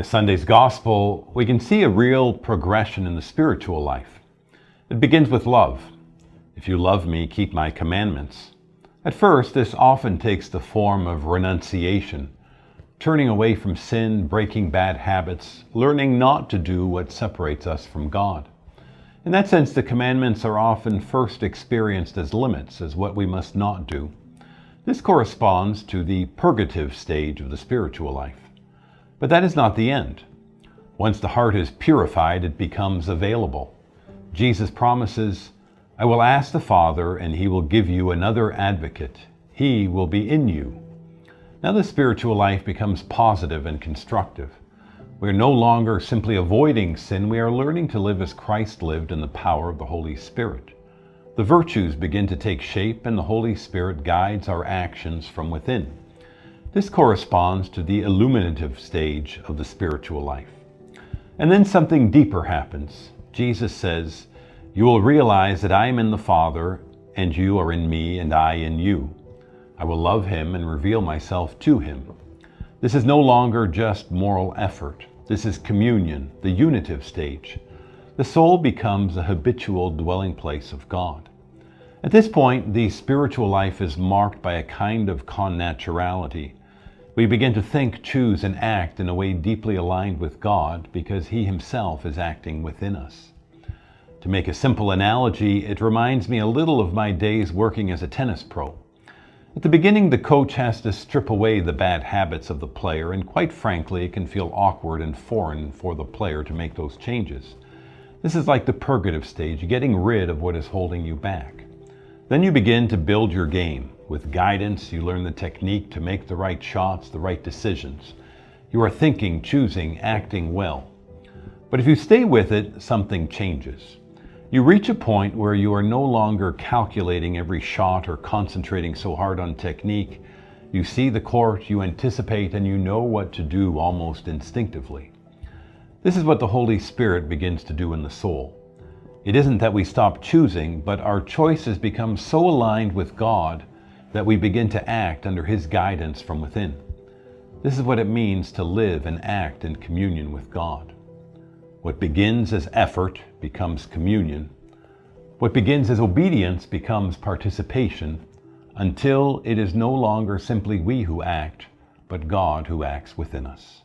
In Sunday's Gospel, we can see a real progression in the spiritual life. It begins with love. If you love me, keep my commandments. At first, this often takes the form of renunciation, turning away from sin, breaking bad habits, learning not to do what separates us from God. In that sense, the commandments are often first experienced as limits, as what we must not do. This corresponds to the purgative stage of the spiritual life. But that is not the end. Once the heart is purified, it becomes available. Jesus promises, "I will ask the Father, and he will give you another advocate. He will be in you." Now the spiritual life becomes positive and constructive. We are no longer simply avoiding sin, we are learning to live as Christ lived in the power of the Holy Spirit. The virtues begin to take shape, and the Holy Spirit guides our actions from within. This corresponds to the illuminative stage of the spiritual life. And then something deeper happens. Jesus says, "You will realize that I am in the Father, and you are in me, and I in you. I will love him and reveal myself to him." This is no longer just moral effort. This is communion, the unitive stage. The soul becomes a habitual dwelling place of God. At this point, the spiritual life is marked by a kind of connaturality. We begin to think, choose, and act in a way deeply aligned with God because he himself is acting within us. To make a simple analogy, it reminds me a little of my days working as a tennis pro. At the beginning, the coach has to strip away the bad habits of the player, and quite frankly, it can feel awkward and foreign for the player to make those changes. This is like the purgative stage, getting rid of what is holding you back. Then you begin to build your game. With guidance, you learn the technique to make the right shots, the right decisions. You are thinking, choosing, acting well. But if you stay with it, something changes. You reach a point where you are no longer calculating every shot or concentrating so hard on technique. You see the court, you anticipate, and you know what to do almost instinctively. This is what the Holy Spirit begins to do in the soul. It isn't that we stop choosing, but our choices become so aligned with God that we begin to act under his guidance from within. This is what it means to live and act in communion with God. What begins as effort becomes communion. What begins as obedience becomes participation, until it is no longer simply we who act, but God who acts within us.